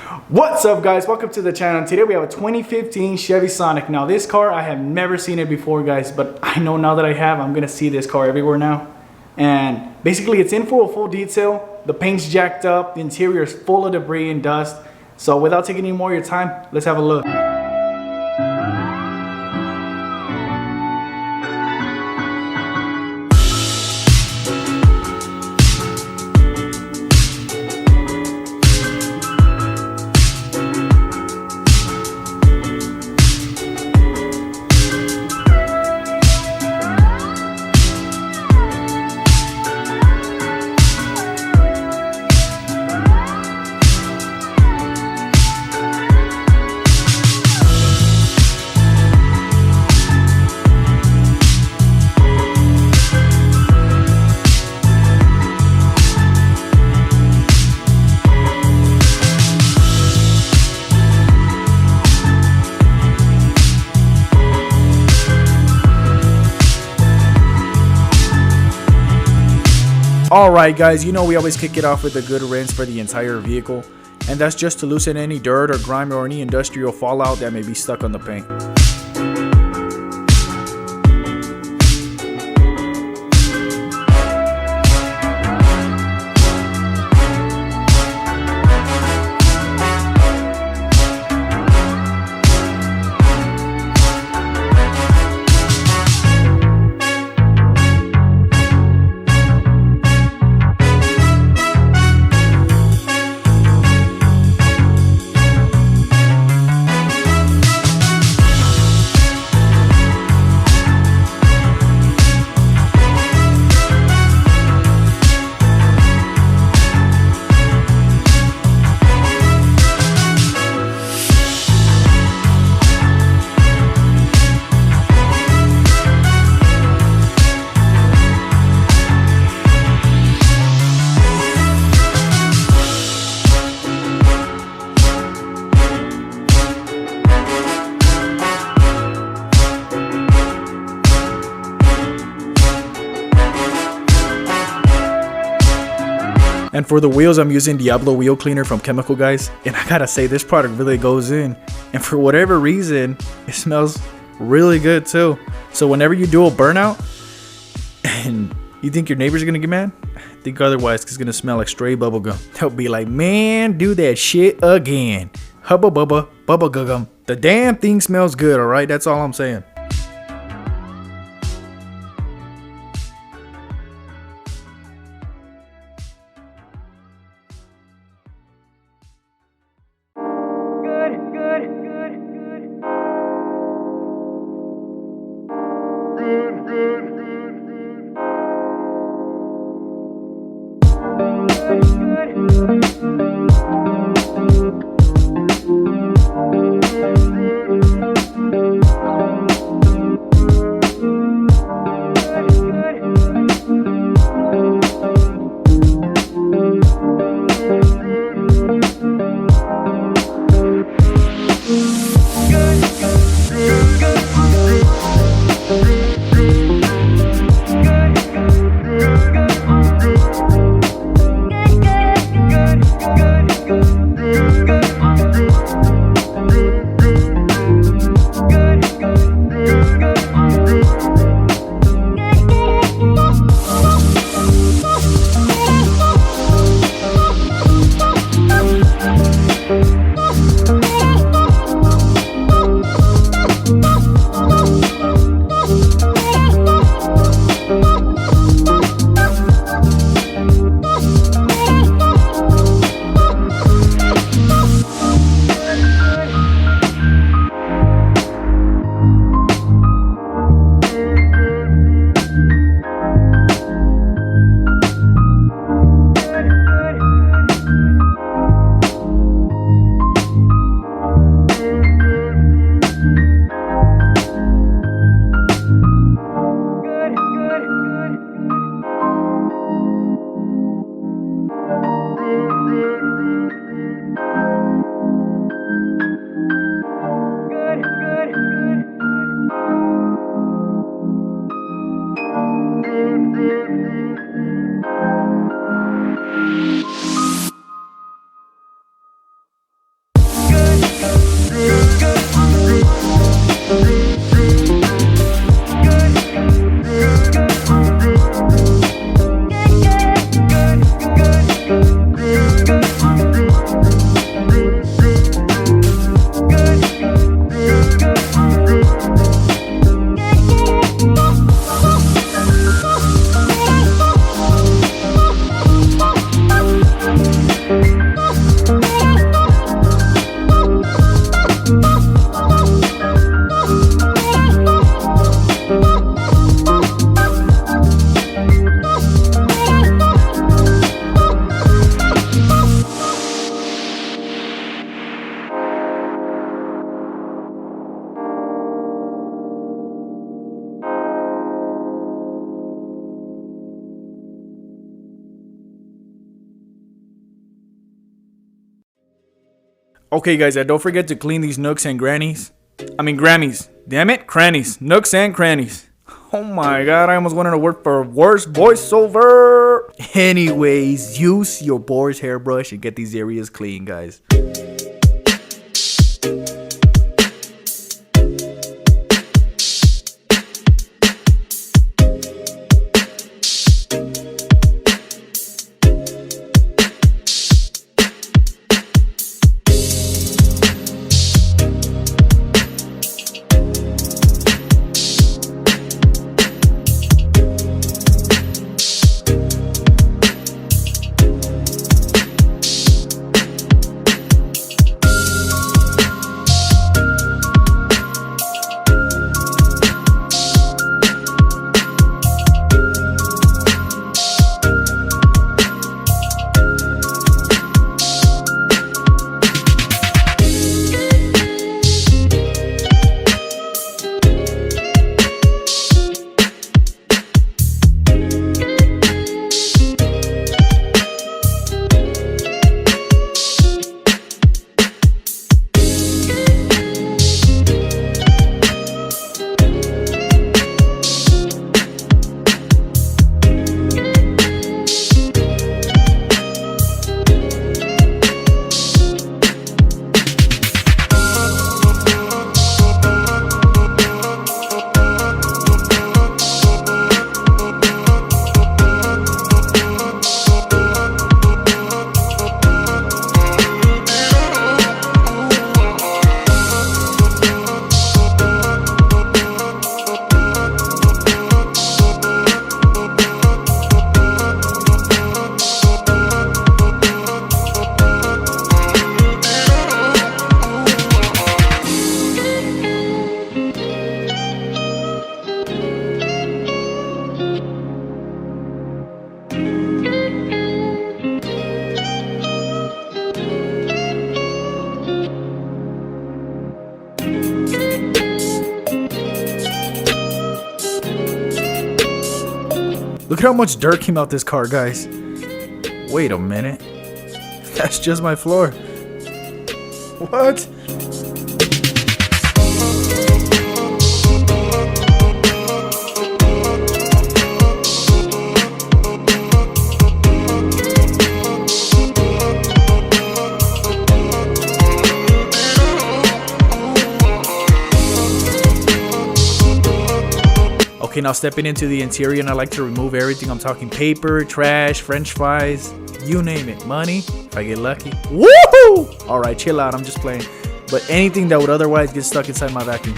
What's up, guys? Welcome to the channel. Today we have a 2015 Chevy Sonic. Now this car, I have never seen it before, guys, but I know now that I have, I'm gonna see this car everywhere now. And basically it's in full detail. The paint's jacked up, the interior is full of debris and dust. So without taking any more of your time, let's have a look. Alright guys, you know we always kick it off with a good rinse for the entire vehicle, and that's just to loosen any dirt or grime or any industrial fallout that may be stuck on the paint. And for the wheels, I'm using Diablo wheel cleaner from Chemical Guys, and I gotta say this product really goes in, and for whatever reason it smells really good too. So whenever you do a burnout and you think your neighbor's gonna get mad, think otherwise, 'cause it's gonna smell like stray bubble gum. They'll be like, man, do that shit again. Hubba bubba bubba gum. The damn thing smells good, alright? That's all I'm saying. Okay, guys, don't forget to clean these nooks and grannies. I mean, Grammys. Damn it, crannies. Nooks and crannies. Oh my god, I almost wanted to work for worst voiceover. Anyways, use your Boar's hairbrush and get these areas clean, guys. Look at how much dirt came out this car, guys. Wait a minute. That's just my floor. What? Okay, now stepping into the interior, and I like to remove everything. I'm talking paper, trash, french fries, you name it. Money, if I get lucky. Woohoo! Alright, chill out, I'm just playing. But anything that would otherwise get stuck inside my vacuum.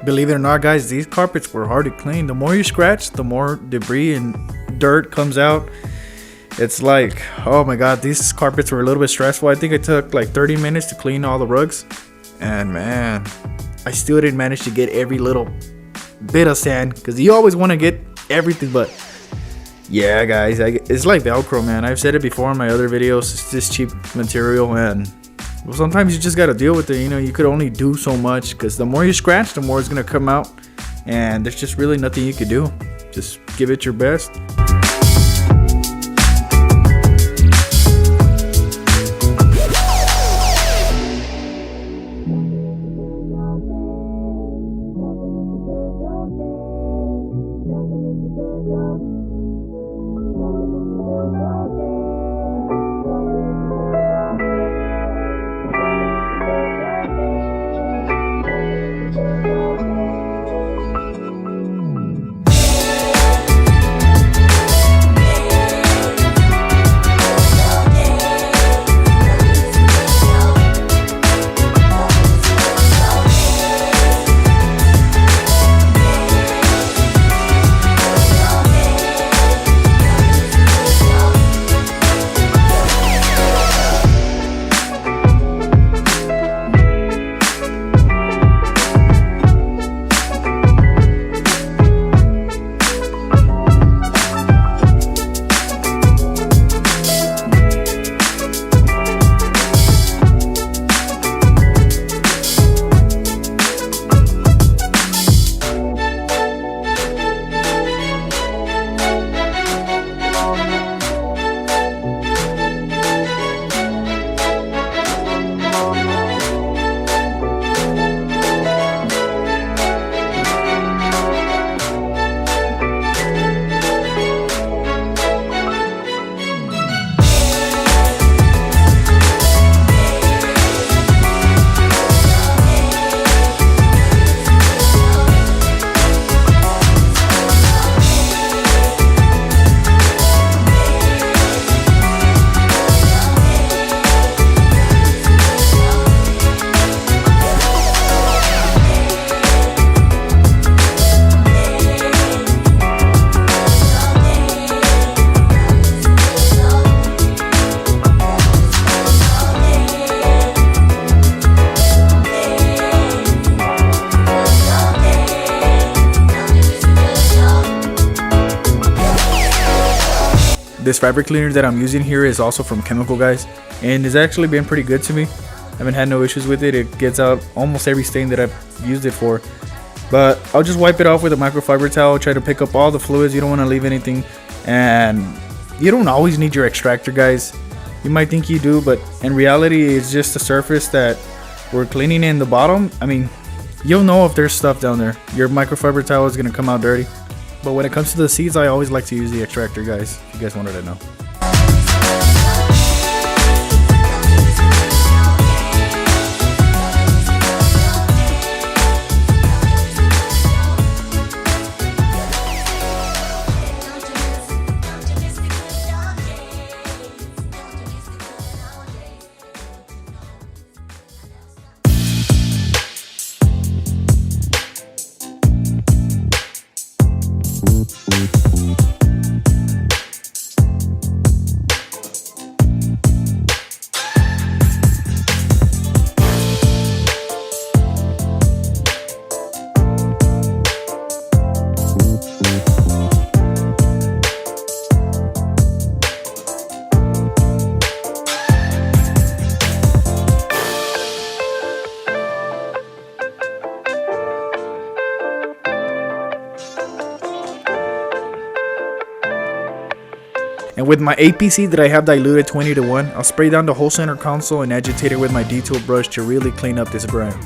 Believe it or not, guys, these carpets were hard to clean. The more you scratch, the more debris and dirt comes out. It's like, oh my god, these carpets were a little bit stressful. I think it took like 30 minutes to clean all the rugs. And man, I still didn't manage to get every little bit of sand, because you always want to get everything. But yeah, guys, it's like Velcro, man. I've said it before in my other videos. It's this cheap material, and well, sometimes you just got to deal with it. You know, you could only do so much, because the more you scratch, the more it's going to come out. And there's just really nothing you could do. Just give it your best. This fabric cleaner that I'm using here is also from Chemical, guys, and it's actually been pretty good to me. I haven't had no issues with it. It gets out almost every stain that I've used it for. But I'll just wipe it off with a microfiber towel, try to pick up all the fluids. You don't want to leave anything. And you don't always need your extractor, guys. You might think you do, but in reality, it's just a surface that we're cleaning in the bottom. I mean, you'll know if there's stuff down there. Your microfiber towel is going to come out dirty. But when it comes to the seeds, I always like to use the extractor, guys, if you guys wanted to know. And with my APC that I have diluted 20 to 1, I'll spray down the whole center console and agitate it with my detail brush to really clean up this grime.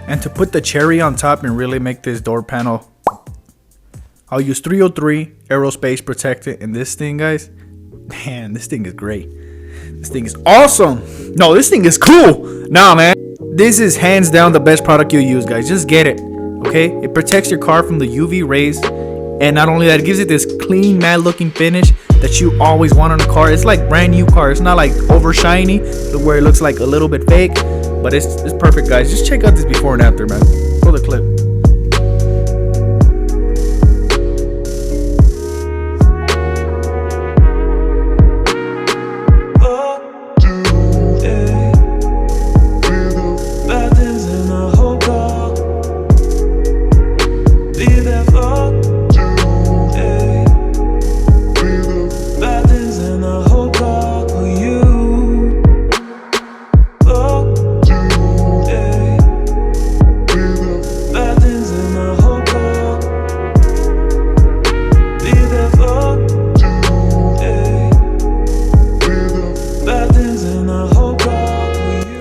And to put the cherry on top and really make this door panel, I'll use 303 aerospace protectant. And this thing, guys, man, this thing is great. This thing is awesome. No, this thing is cool. Nah, man, this is hands down the best product you'll use, guys. Just get it, okay? It protects your car from the UV rays. And not only that, it gives it this clean, matte looking finish that you always want on a car. It's like brand new car. It's not like over shiny where it looks like a little bit fake. But it's perfect, guys. Just check out this before and after, man. Roll the clip.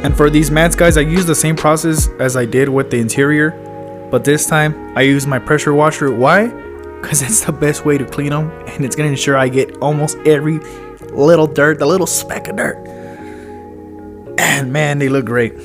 And for these mats, guys, I use the same process as I did with the interior, but this time I use my pressure washer. Why? Because it's the best way to clean them, and it's gonna ensure I get almost every little dirt, the little speck of dirt. And man, they look great.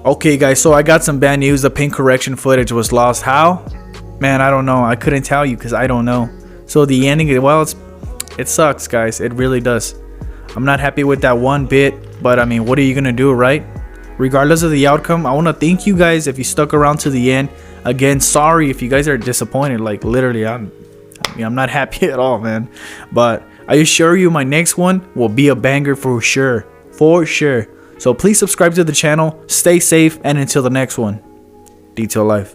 Okay guys, so I got some bad news. The paint correction footage was lost. How? Man, I don't know. I couldn't tell you because I don't know. So the ending, well, it sucks guys. It really does. I'm not happy with that one bit, but I mean, what are you gonna do, right? Regardless of the outcome, I want to thank you guys if you stuck around to the end. Again, sorry if you guys are disappointed. Like literally, I'm not happy at all, man. But I assure you my next one will be a banger for sure. For sure. So please subscribe to the channel, stay safe, and until the next one, Detail Life.